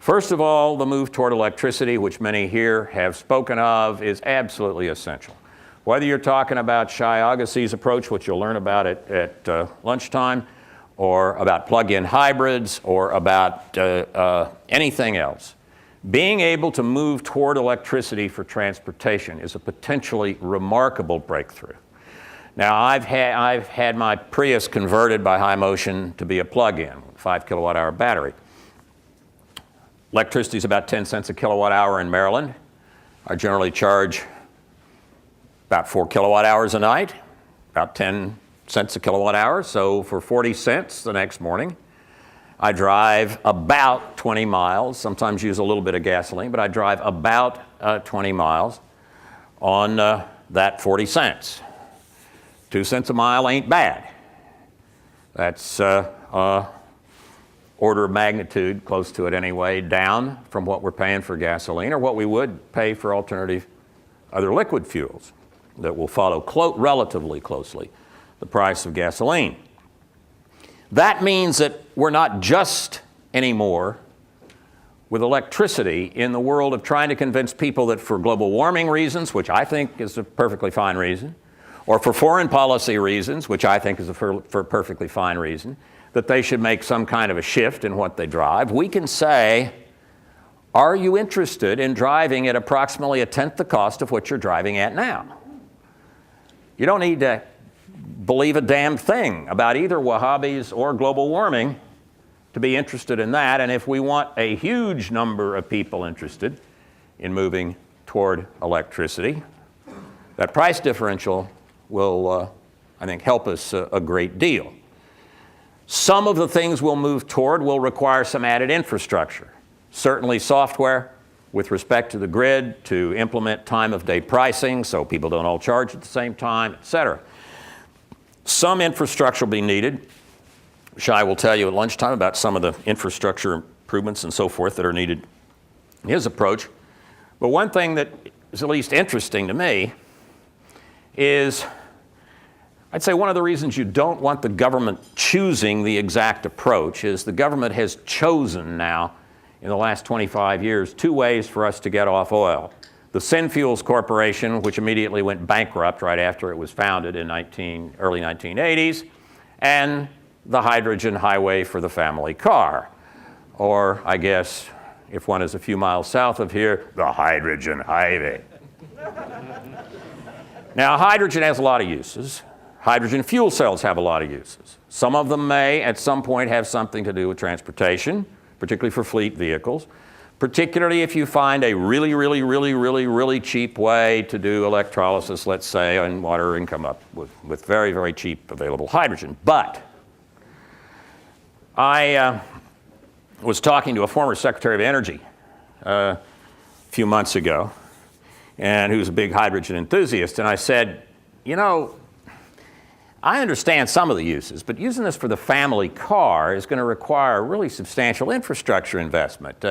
First of all, the move toward electricity, which many here have spoken of, is absolutely essential. Whether you're talking about Shai Agassi's approach, which you'll learn about at lunchtime, or about plug-in hybrids, or about anything else, being able to move toward electricity for transportation is a potentially remarkable breakthrough. Now, I've had my Prius converted by High Motion to be a plug-in, 5 kilowatt-hour battery. Electricity is about 10 cents a kilowatt hour in Maryland. I generally charge about 4 kilowatt hours a night, about 10 cents a kilowatt hour. So for 40 cents the next morning, I drive about 20 miles, sometimes use a little bit of gasoline, but I drive about 20 miles on that 40 cents. 2 cents a mile ain't bad. That's order of magnitude, close to it anyway, down from what we're paying for gasoline or what we would pay for alternative other liquid fuels that will follow relatively closely the price of gasoline. That means that we're not just anymore with electricity in the world of trying to convince people that for global warming reasons, which I think is a perfectly fine reason, or for foreign policy reasons, which I think is for a perfectly fine reason, that they should make some kind of a shift in what they drive. We can say, are you interested in driving at approximately a tenth the cost of what you're driving at now? You don't need to believe a damn thing about either Wahhabis or global warming to be interested in that. And if we want a huge number of people interested in moving toward electricity, that price differential will, I think, help us a great deal. Some of the things we'll move toward will require some added infrastructure. Certainly software with respect to the grid to implement time-of-day pricing so people don't all charge at the same time, et cetera. Some infrastructure will be needed. Shai will tell you at lunchtime about some of the infrastructure improvements and so forth that are needed in his approach. But one thing that is at least interesting to me is, I'd say one of the reasons you don't want the government choosing the exact approach is the government has chosen now in the last 25 years 2 ways for us to get off oil. The Synfuels Corporation, which immediately went bankrupt right after it was founded in early 1980s, and the hydrogen highway for the family car. Or, I guess, if one is a few miles south of here, the hydrogen highway. Now, hydrogen has a lot of uses. Hydrogen fuel cells have a lot of uses. Some of them may, at some point, have something to do with transportation, particularly for fleet vehicles, particularly if you find a really cheap way to do electrolysis, let's say, on water and come up with very, very cheap available hydrogen. But I was talking to a former Secretary of Energy a few months ago, and who's a big hydrogen enthusiast, and I said, you know, I understand some of the uses, but using this for the family car is going to require really substantial infrastructure investment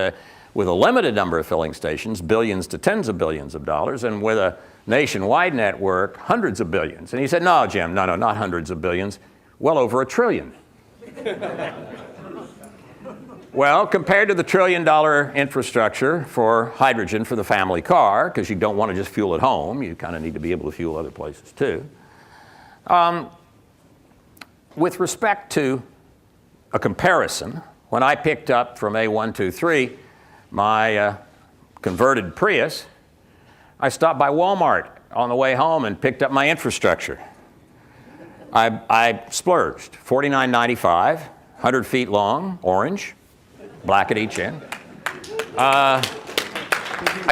with a limited number of filling stations, billions to tens of billions of dollars, and with a nationwide network, hundreds of billions. And he said, no, Jim, no, not hundreds of billions, well over $1 trillion. Well, compared to the $1 trillion infrastructure for hydrogen for the family car, because you don't want to just fuel at home, you kind of need to be able to fuel other places too. With respect to a comparison, when I picked up from A123 my converted Prius, I stopped by Walmart on the way home and picked up my infrastructure. I splurged, $49.95, 100 feet long, orange, black at each end. I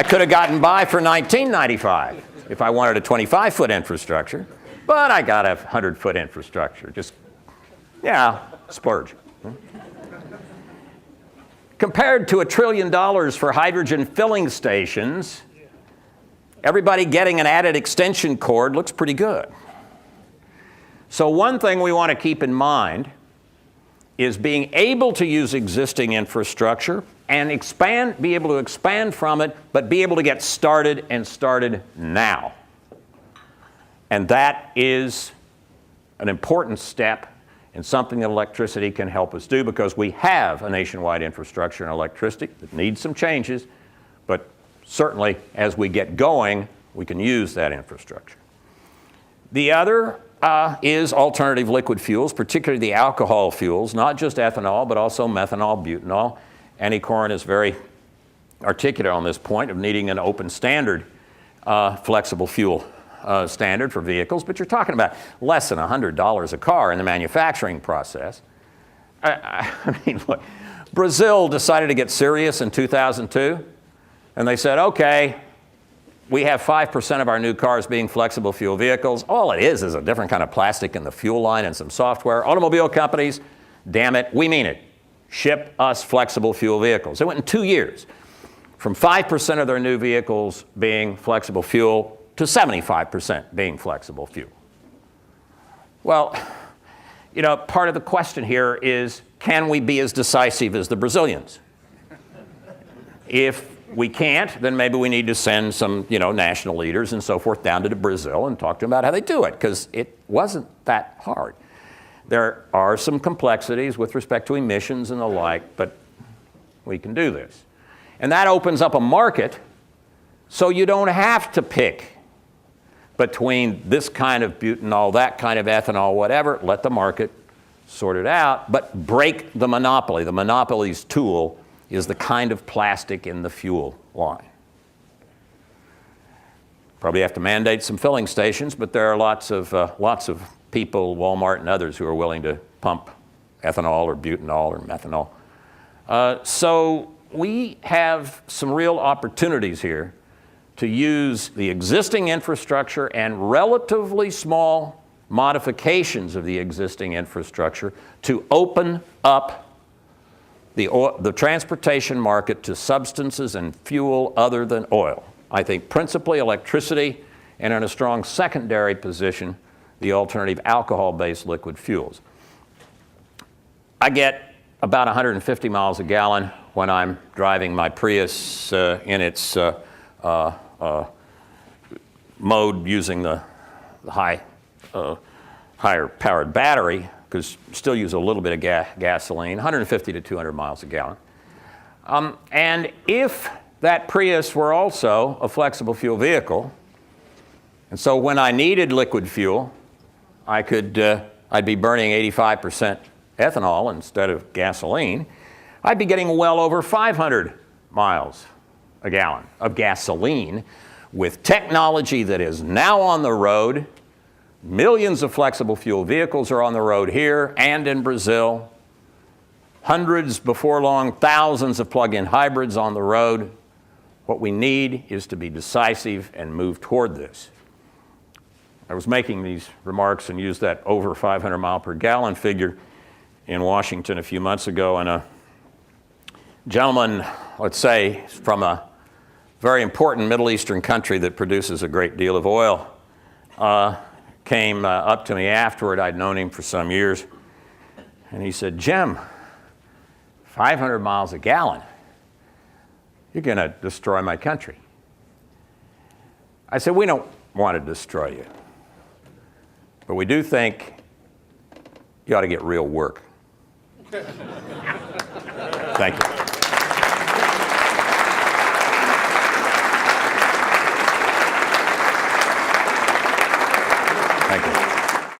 could have gotten by for $19.95 if I wanted a 25-foot infrastructure, but I got a 100-foot infrastructure. Just, yeah, splurge. Compared to $1 trillion for hydrogen filling stations, everybody getting an added extension cord looks pretty good. So one thing we want to keep in mind is being able to use existing infrastructure and be able to expand from it, but be able to get started and started now. And that is an important step and something that electricity can help us do, because we have a nationwide infrastructure in electricity that needs some changes, but certainly as we get going, we can use that infrastructure. The other is alternative liquid fuels, particularly the alcohol fuels, not just ethanol, but also methanol, butanol. Annie Coren is very articulate on this point of needing an open standard, flexible fuel standard for vehicles, but you're talking about less than $100 a car in the manufacturing process. I mean, look, Brazil decided to get serious in 2002, and they said, okay, we have 5% of our new cars being flexible fuel vehicles. All it is a different kind of plastic in the fuel line and some software. Automobile companies, damn it, we mean it. Ship us flexible fuel vehicles. It went in 2 years from 5% of their new vehicles being flexible fuel to 75% being flexible fuel. Well, you know, part of the question here is, can we be as decisive as the Brazilians? If we can't, then maybe we need to send some, you know, national leaders and so forth down to Brazil and talk to them about how they do it, because it wasn't that hard. There are some complexities with respect to emissions and the like, but we can do this. And that opens up a market so you don't have to pick between this kind of butanol, that kind of ethanol, whatever. Let the market sort it out, but break the monopoly. The monopoly's tool is the kind of plastic in the fuel line. Probably have to mandate some filling stations, but there are lots of people, Walmart and others, who are willing to pump ethanol or butanol or methanol. So we have some real opportunities here to use the existing infrastructure and relatively small modifications of the existing infrastructure to open up the transportation market to substances and fuel other than oil. I think principally electricity, and in a strong secondary position, the alternative alcohol-based liquid fuels. I get about 150 miles a gallon when I'm driving my Prius in its mode using the higher powered battery, because still use a little bit of gasoline, 150 to 200 miles a gallon. And if that Prius were also a flexible fuel vehicle, and so when I needed liquid fuel, I'd be burning 85% ethanol instead of gasoline, I'd be getting well over 500 miles a gallon of gasoline with technology that is now on the road. Millions of flexible fuel vehicles are on the road here and in Brazil. Hundreds, before long, thousands of plug-in hybrids on the road. What we need is to be decisive and move toward this. I was making these remarks and used that over 500 mile per gallon figure in Washington a few months ago, and a gentleman, let's say, from a very important Middle Eastern country that produces a great deal of oil, came up to me afterward. I'd known him for some years, and he said, "Jim, 500 miles a gallon, you're going to destroy my country." I said, "We don't want to destroy you, but we do think you ought to get real work." Thank you. Thank you.